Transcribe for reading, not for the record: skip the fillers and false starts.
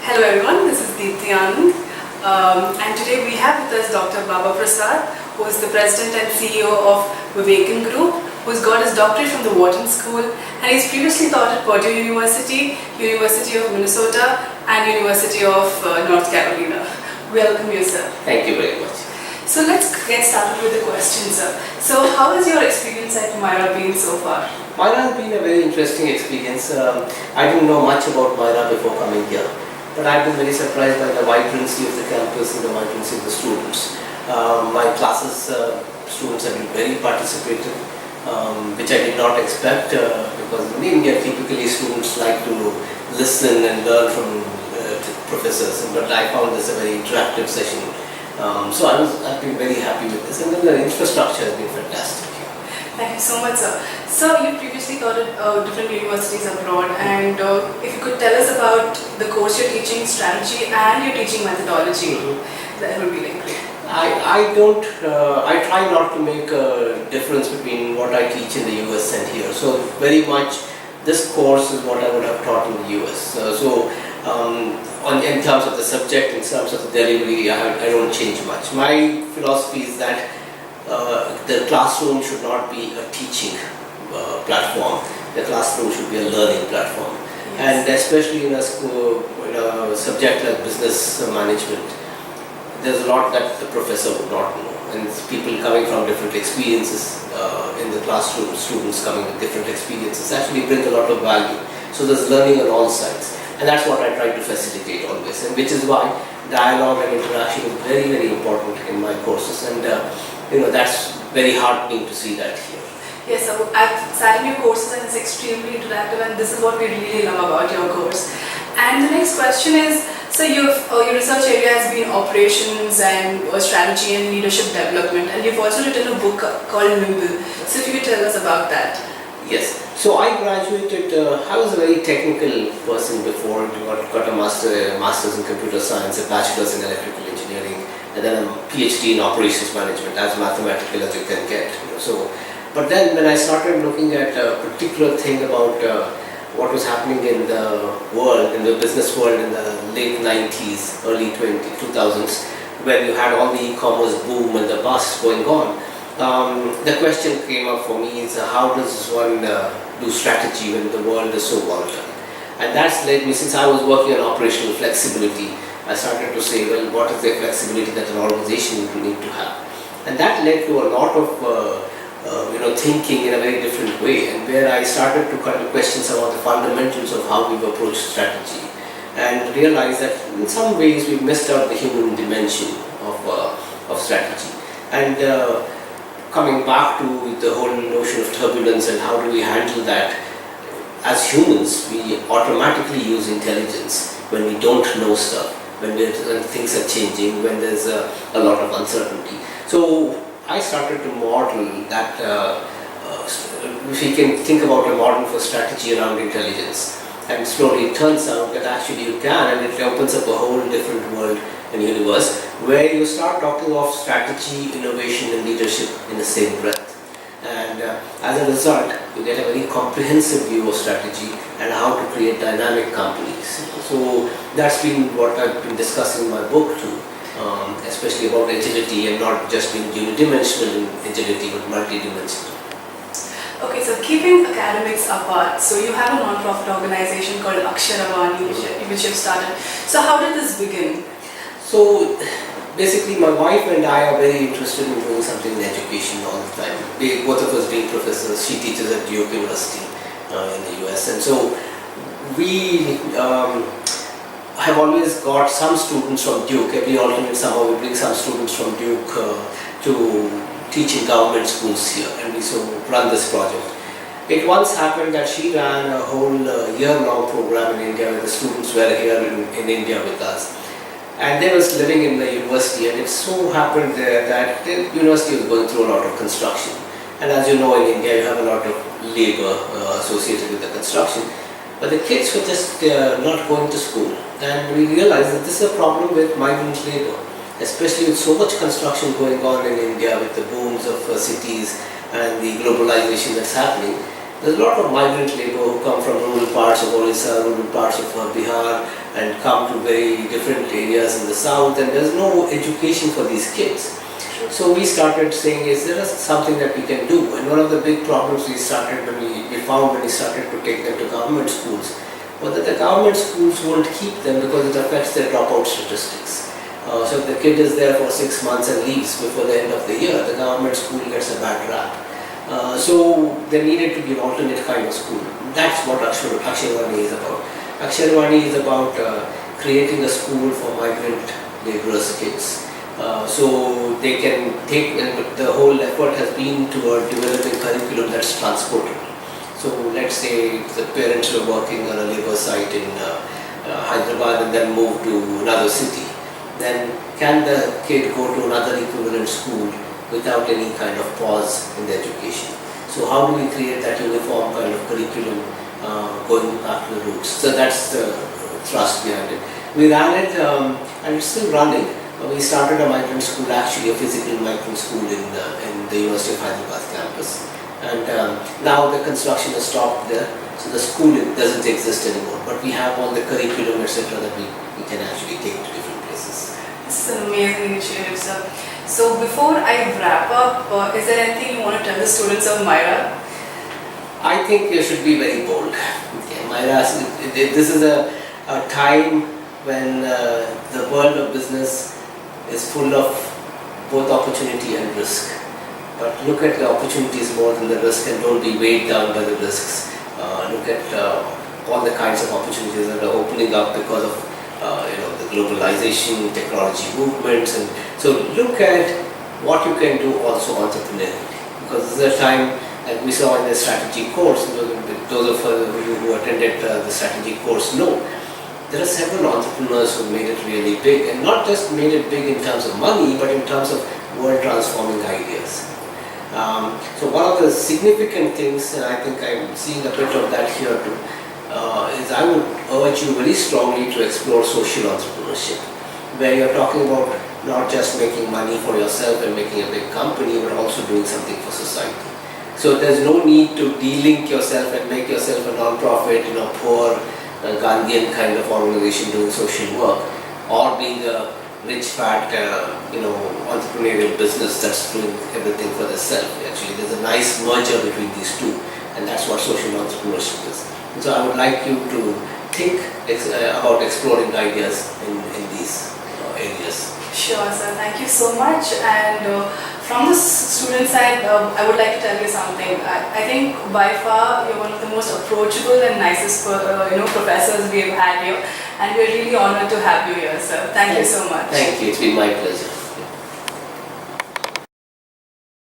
Hello everyone, this is Deepthi Anand, and today we have with us Dr. Prasad, who is the President and CEO of Vivekin Group, who's got his doctorate from the Wharton School, and he's previously taught at Purdue University, University of Minnesota, and University of North Carolina. Welcome you, sir. Thank you very much. So let's get started with the questions, sir. So how has your experience at Myra been so far? Myra has been a very interesting experience. I didn't know much about Myra before coming here, but I've been very surprised by the vibrancy of the campus and the vibrancy of the students. My classes, students have been very participative, which I did not expect because in India typically students like to listen and learn from professors, but I found this a very interactive session. So I've been very happy with this, and then the infrastructure has been fantastic. Thank you so much, sir. So you previously taught at different universities abroad, and if you could tell us about the course you're teaching, strategy, and your teaching methodology, that would be like great. I try not to make a difference between what I teach in the US and here. So very much this course is what I would have taught in the US. In terms of the subject, in terms of the delivery, I don't change much. My philosophy is that the classroom should not be a teaching platform. The classroom should be a learning platform. Yes. And especially in a school, in a subject like business management, there's a lot that the professor would not know. And people coming from different experiences in the classroom, students coming with different experiences actually bring a lot of value. So there's learning on all sides. And that's what I try to facilitate always, and which is why dialogue and interaction is very, very important in my courses, and that's very heartening to see that here. Yes, so I've sat in your courses and it's extremely interactive, and this is what we really love about your course. And the next question is, so your research area has been operations and strategy and leadership development, and you've also written a book called Nimble. So if you could tell us about that. Yes. So I graduated, I was a very technical person before, got a master's in computer science, a bachelor's in electrical engineering, and then a Ph.D. in operations management, as mathematical as you can get. But then when I started looking at a particular thing about what was happening in the world, in the business world in the late 90s, early 2000s, where you had all the e-commerce boom and the bust going on, the question came up for me is how does one do strategy when the world is so volatile? And that's led me, since I was working on operational flexibility, I started to say, well, what is the flexibility that an organization will need to have? And that led to a lot of thinking in a very different way, and where I started to kind of question some of the fundamentals of how we've approached strategy, and realized that in some ways we've missed out the human dimension of strategy. And coming back to the whole notion of turbulence and how do we handle that, as humans we automatically use intelligence when we don't know stuff, when things are changing, when there's a lot of uncertainty. So I started to model that, if we can think about a model for strategy around intelligence, and slowly it turns out that actually you can, and it opens up a whole different world and universe where you start talking of strategy, innovation and leadership in the same breath. And as a result, you get a very comprehensive view of strategy and how to create dynamic companies. So that's been what I've been discussing in my book too, especially about agility, and not just being unidimensional agility but multidimensional. Okay, so keeping academics apart, so you have a non-profit organization called Aksharavani, which you've started. So how did this begin? So basically my wife and I are very interested in doing something in education all the time. Both of us being professors. She teaches at Duke University in the US, and so we have always got some students from Duke. Every alternate summer we bring some students from Duke to teach in government schools here, and we so run this project. It once happened that she ran a whole year-long program in India where the students were here in India with us. And they was living in the university, and it so happened there that the university was going through a lot of construction. And as you know, in India you have a lot of labor associated with the construction. But the kids were just not going to school. And we realized that this is a problem with migrant labor, especially with so much construction going on in India, with the booms of cities and the globalization that's happening. There's a lot of migrant labor who come from rural parts of Orissa, rural parts of Bihar, and come to very different areas in the south, and there's no education for these kids. So we started saying, is there something that we can do? And one of the big problems we found when we started to take them to government schools was that the government schools won't keep them because it affects their dropout statistics. So if the kid is there for 6 months and leaves before the end of the year, the government school gets a bad rap. So there needed to be an alternate kind of school. That's what Akshayavani is about. Akshayavani is about creating a school for migrant laborers' kids. So they can take, the whole effort has been toward developing curriculum that's transportable. So let's say the parents were working on a labor site in Hyderabad and then move to another city. Then can the kid go to another equivalent school without any kind of pause in the education? So how do we create that uniform kind of curriculum going back to the roots? So that's the thrust behind it. We ran it and it's still running. We started a migrant school, actually a physical migrant school in the University of Hyderabad campus. And now the construction has stopped there, so the school doesn't exist anymore. But we have all the curriculum, etc., that we can actually take to different places. This is an amazing initiative, sir. So before I wrap up, is there anything you want to tell the students of Myra? I think you should be very bold. Okay, Myra, this is a time when the world of business is full of both opportunity and risk. But look at the opportunities more than the risk and don't be weighed down by the risks. Look at all the kinds of opportunities that are opening up because of the globalization, technology movements, and so look at what you can do also entrepreneurially. Because this is a time, like we saw in the strategy course, those of you who attended the strategy course know, there are several entrepreneurs who made it really big, and not just made it big in terms of money, but in terms of world transforming ideas. So one of the significant things, and I think I'm seeing a bit of that here too, is I would urge you very strongly to explore social entrepreneurship, where you're talking about not just making money for yourself and making a big company, but also doing something for society. So there's no need to de-link yourself and make yourself a non-profit, poor Gandhian kind of organization doing social work, or being a rich, fat, entrepreneurial business that's doing everything for themselves. Actually, there's a nice merger between these two, and that's what social entrepreneurship is. And so I would like you to think about exploring ideas in these areas. Sure, sir. Thank you so much. And from the student side, I would like to tell you something. I think by far you're one of the most approachable and nicest professors we have had here, and we're really honored to have you here, sir. Thank you so much. Thank you. It's been my pleasure.